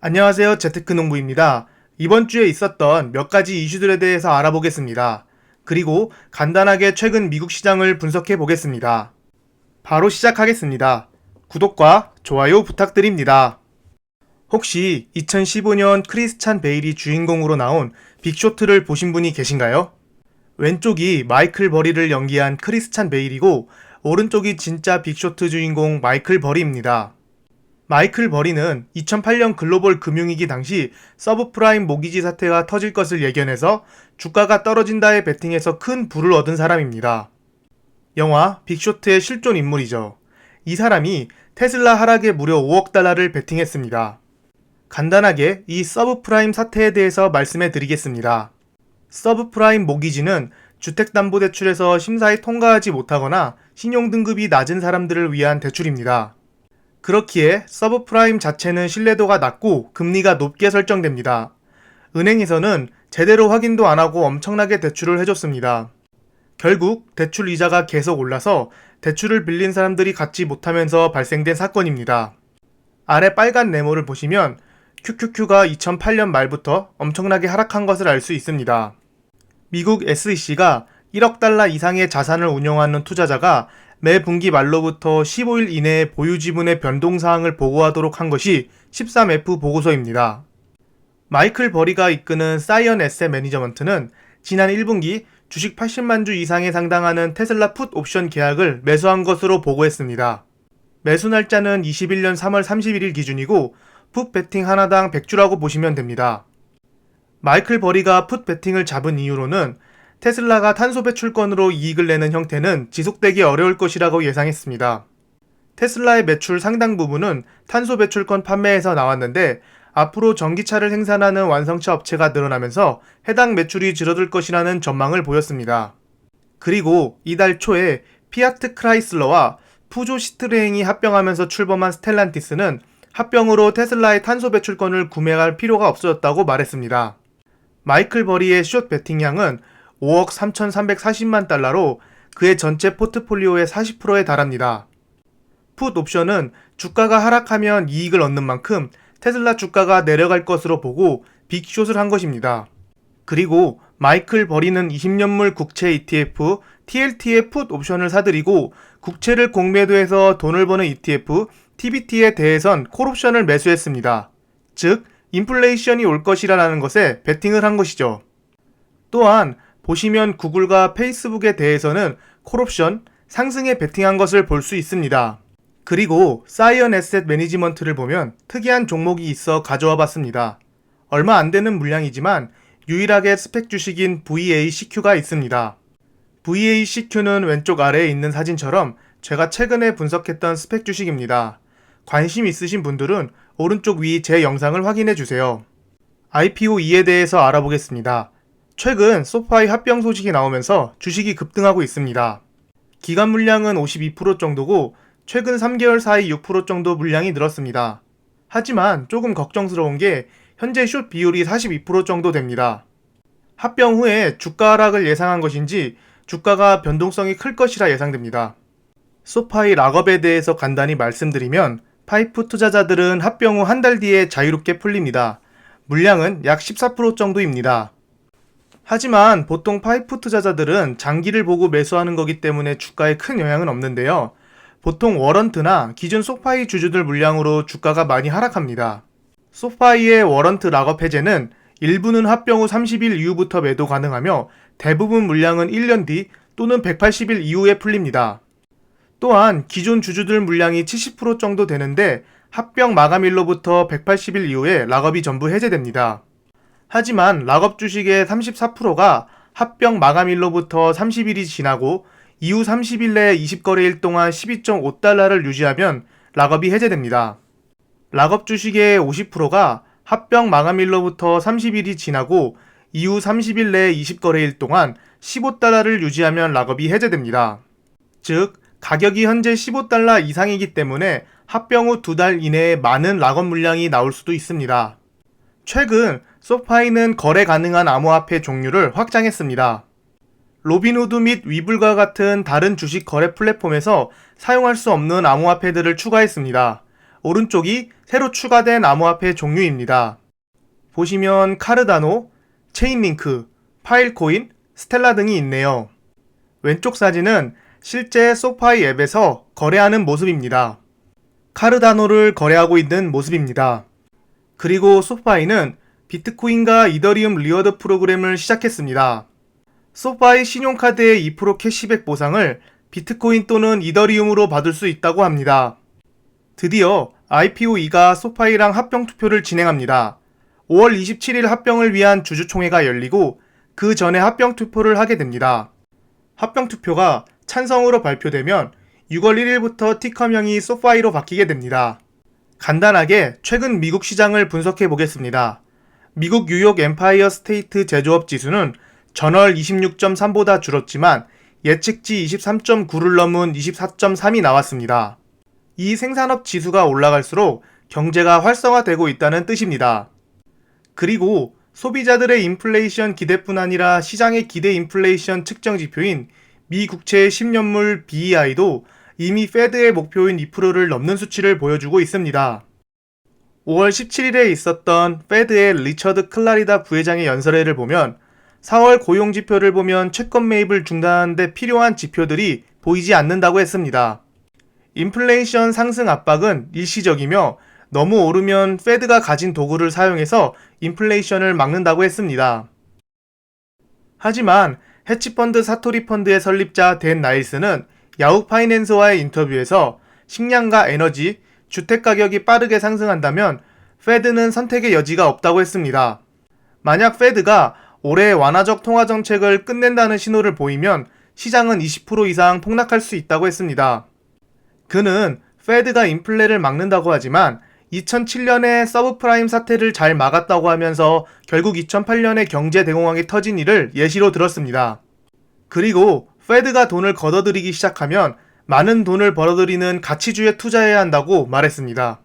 안녕하세요. 재테크농부입니다. 이번 주에 있었던 몇 가지 이슈들에 대해서 알아보겠습니다. 그리고 간단하게 최근 미국 시장을 분석해 보겠습니다. 바로 시작하겠습니다. 구독과 좋아요 부탁드립니다. 혹시 2015년 크리스찬 베일이 주인공으로 나온 빅쇼트를 보신 분이 계신가요? 왼쪽이 마이클 버리를 연기한 크리스찬 베일이고 오른쪽이 진짜 빅쇼트 주인공 마이클 버리입니다. 마이클 버리는 2008년 글로벌 금융위기 당시 서브프라임 모기지 사태가 터질 것을 예견해서 주가가 떨어진다에 베팅해서 큰 부를 얻은 사람입니다. 영화 빅쇼트의 실존 인물이죠. 이 사람이 테슬라 하락에 무려 5억 달러를 베팅했습니다. 간단하게 이 서브프라임 사태에 대해서 말씀해 드리겠습니다. 서브프라임 모기지는 주택담보대출에서 심사에 통과하지 못하거나 신용등급이 낮은 사람들을 위한 대출입니다. 그렇기에 서브프라임 자체는 신뢰도가 낮고 금리가 높게 설정됩니다. 은행에서는 제대로 확인도 안 하고 엄청나게 대출을 해줬습니다. 결국 대출 이자가 계속 올라서 대출을 빌린 사람들이 갚지 못하면서 발생된 사건입니다. 아래 빨간 네모를 보시면 QQQ가 2008년 말부터 엄청나게 하락한 것을 알 수 있습니다. 미국 SEC가 1억 달러 이상의 자산을 운용하는 투자자가 매 분기 말로부터 15일 이내에 보유 지분의 변동사항을 보고하도록 한 것이 13F 보고서입니다. 마이클 버리가 이끄는 사이언 에셋 매니저먼트는 지난 1분기 주식 80만 주 이상에 상당하는 테슬라 풋 옵션 계약을 매수한 것으로 보고했습니다. 매수 날짜는 21년 3월 31일 기준이고 풋 베팅 하나당 100주라고 보시면 됩니다. 마이클 버리가 풋 베팅을 잡은 이유로는 테슬라가 탄소 배출권으로 이익을 내는 형태는 지속되기 어려울 것이라고 예상했습니다. 테슬라의 매출 상당 부분은 탄소 배출권 판매에서 나왔는데 앞으로 전기차를 생산하는 완성차 업체가 늘어나면서 해당 매출이 줄어들 것이라는 전망을 보였습니다. 그리고 이달 초에 피아트 크라이슬러와 푸조 시트레잉이 합병하면서 출범한 스텔란티스는 합병으로 테슬라의 탄소 배출권을 구매할 필요가 없어졌다고 말했습니다. 마이클 버리의 숏 베팅량은 5억 3,340만 달러로 그의 전체 포트폴리오의 40%에 달합니다. 풋 옵션은 주가가 하락하면 이익을 얻는 만큼 테슬라 주가가 내려갈 것으로 보고 빅숏을 한 것입니다. 그리고 마이클 버리는 20년물 국채 ETF TLT의 풋 옵션을 사들이고 국채를 공매도해서 돈을 버는 ETF TBT에 대해선 콜옵션을 매수했습니다. 즉 인플레이션이 올 것이라는 것에 베팅을 한 것이죠. 또한 보시면 구글과 페이스북에 대해서는 콜옵션, 상승에 베팅한 것을 볼 수 있습니다. 그리고 사이언 에셋 매니지먼트를 보면 특이한 종목이 있어 가져와 봤습니다. 얼마 안 되는 물량이지만 유일하게 스펙 주식인 VACQ가 있습니다. VACQ는 왼쪽 아래에 있는 사진처럼 제가 최근에 분석했던 스펙 주식입니다. 관심 있으신 분들은 오른쪽 위 제 영상을 확인해 주세요. IPO2에 대해서 알아보겠습니다. 최근 소파이 합병 소식이 나오면서 주식이 급등하고 있습니다. 기간 물량은 52% 정도고 최근 3개월 사이 6% 정도 물량이 늘었습니다. 하지만 조금 걱정스러운 게 현재 숏 비율이 42% 정도 됩니다. 합병 후에 주가 하락을 예상한 것인지 주가가 변동성이 클 것이라 예상됩니다. 소파이 락업에 대해서 간단히 말씀드리면 파이프 투자자들은 합병 후 한 달 뒤에 자유롭게 풀립니다. 물량은 약 14% 정도입니다. 하지만 보통 파이프 투자자들은 장기를 보고 매수하는 거기 때문에 주가에 큰 영향은 없는데요. 보통 워런트나 기존 소파이 주주들 물량으로 주가가 많이 하락합니다. 소파이의 워런트 락업 해제는 일부는 합병 후 30일 이후부터 매도 가능하며 대부분 물량은 1년 뒤 또는 180일 이후에 풀립니다. 또한 기존 주주들 물량이 70% 정도 되는데 합병 마감일로부터 180일 이후에 락업이 전부 해제됩니다. 하지만 락업 주식의 34%가 합병 마감일로부터 30일이 지나고 이후 30일 내에 20거래일 동안 12.5달러를 유지하면 락업이 해제됩니다. 락업 주식의 50%가 합병 마감일로부터 30일이 지나고 이후 30일 내에 20거래일 동안 15달러를 유지하면 락업이 해제됩니다. 즉, 가격이 현재 15달러 이상이기 때문에 합병 후 2달 이내에 많은 락업 물량이 나올 수도 있습니다. 최근 소파이는 거래 가능한 암호화폐 종류를 확장했습니다. 로빈후드 및 위블과 같은 다른 주식 거래 플랫폼에서 사용할 수 없는 암호화폐들을 추가했습니다. 오른쪽이 새로 추가된 암호화폐 종류입니다. 보시면 카르다노, 체인링크, 파일코인, 스텔라 등이 있네요. 왼쪽 사진은 실제 소파이 앱에서 거래하는 모습입니다. 카르다노를 거래하고 있는 모습입니다. 그리고 소파이는 비트코인과 이더리움 리워드 프로그램을 시작했습니다. 소파이 신용카드의 2% 캐시백 보상을 비트코인 또는 이더리움으로 받을 수 있다고 합니다. 드디어 IPO2가 소파이랑 합병 투표를 진행합니다. 5월 27일 합병을 위한 주주총회가 열리고 그 전에 합병 투표를 하게 됩니다. 합병 투표가 찬성으로 발표되면 6월 1일부터 티커명이 소파이로 바뀌게 됩니다. 간단하게 최근 미국 시장을 분석해 보겠습니다. 미국 뉴욕 엠파이어 스테이트 제조업 지수는 전월 26.3보다 줄었지만 예측치 23.9를 넘은 24.3이 나왔습니다. 이 생산업 지수가 올라갈수록 경제가 활성화되고 있다는 뜻입니다. 그리고 소비자들의 인플레이션 기대뿐 아니라 시장의 기대 인플레이션 측정 지표인 미 국채 10년물 BEI도 이미 페드의 목표인 2%를 넘는 수치를 보여주고 있습니다. 5월 17일에 있었던 페드의 리처드 클라리다 부회장의 연설회를 보면 4월 고용 지표를 보면 채권 매입을 중단하는 데 필요한 지표들이 보이지 않는다고 했습니다. 인플레이션 상승 압박은 일시적이며 너무 오르면 페드가 가진 도구를 사용해서 인플레이션을 막는다고 했습니다. 하지만 해치펀드 사토리 펀드의 설립자 댄 나일스는 야후 파이낸스와의 인터뷰에서 식량과 에너지, 주택 가격이 빠르게 상승한다면 페드는 선택의 여지가 없다고 했습니다. 만약 페드가 올해 완화적 통화 정책을 끝낸다는 신호를 보이면 시장은 20% 이상 폭락할 수 있다고 했습니다. 그는 페드가 인플레를 막는다고 하지만 2007년에 서브프라임 사태를 잘 막았다고 하면서 결국 2008년에 경제 대공황이 터진 일을 예시로 들었습니다. 그리고 페드가 돈을 걷어들이기 시작하면 많은 돈을 벌어들이는 가치주에 투자해야 한다고 말했습니다.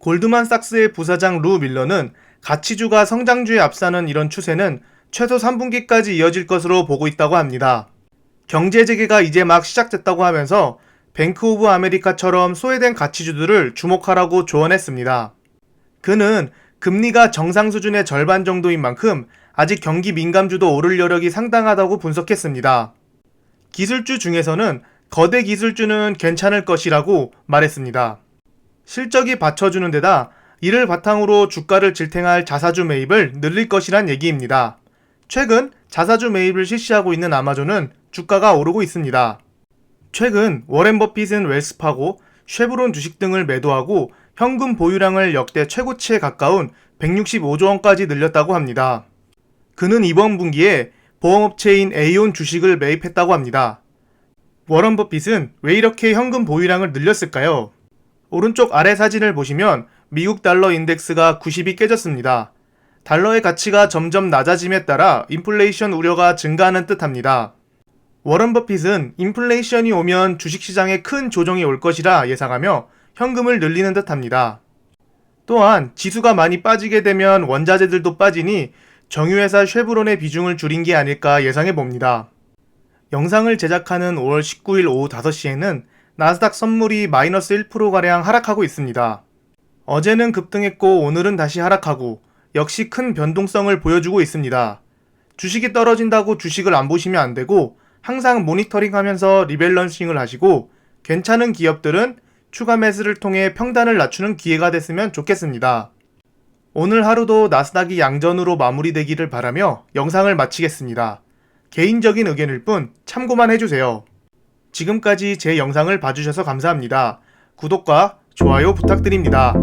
골드만삭스의 부사장 루 밀러는 가치주가 성장주에 앞서는 이런 추세는 최소 3분기까지 이어질 것으로 보고 있다고 합니다. 경제 재개가 이제 막 시작됐다고 하면서 뱅크 오브 아메리카처럼 소외된 가치주들을 주목하라고 조언했습니다. 그는 금리가 정상 수준의 절반 정도인 만큼 아직 경기 민감주도 오를 여력이 상당하다고 분석했습니다. 기술주 중에서는 거대 기술주는 괜찮을 것이라고 말했습니다. 실적이 받쳐주는 데다 이를 바탕으로 주가를 질탱할 자사주 매입을 늘릴 것이란 얘기입니다. 최근 자사주 매입을 실시하고 있는 아마존은 주가가 오르고 있습니다. 최근 워렌 버핏은 웰스파고, 쉐브론 주식 등을 매도하고 현금 보유량을 역대 최고치에 가까운 165조 원까지 늘렸다고 합니다. 그는 이번 분기에 보험업체인 에이온 주식을 매입했다고 합니다. 워런 버핏은 왜 이렇게 현금 보유량을 늘렸을까요? 오른쪽 아래 사진을 보시면 미국 달러 인덱스가 90이 깨졌습니다. 달러의 가치가 점점 낮아짐에 따라 인플레이션 우려가 증가하는 뜻합니다. 워런 버핏은 인플레이션이 오면 주식시장에 큰 조정이 올 것이라 예상하며 현금을 늘리는 듯합니다. 또한 지수가 많이 빠지게 되면 원자재들도 빠지니 정유회사 쉐브론의 비중을 줄인 게 아닐까 예상해봅니다. 영상을 제작하는 5월 19일 오후 5시에는 나스닥 선물이 마이너스 1%가량 하락하고 있습니다. 어제는 급등했고 오늘은 다시 하락하고 역시 큰 변동성을 보여주고 있습니다. 주식이 떨어진다고 주식을 안 보시면 안 되고 항상 모니터링하면서 리밸런싱을 하시고 괜찮은 기업들은 추가 매수를 통해 평단을 낮추는 기회가 됐으면 좋겠습니다. 오늘 하루도 나스닥이 양전으로 마무리되기를 바라며 영상을 마치겠습니다. 개인적인 의견일 뿐 참고만 해주세요. 지금까지 제 영상을 봐주셔서 감사합니다. 구독과 좋아요 부탁드립니다.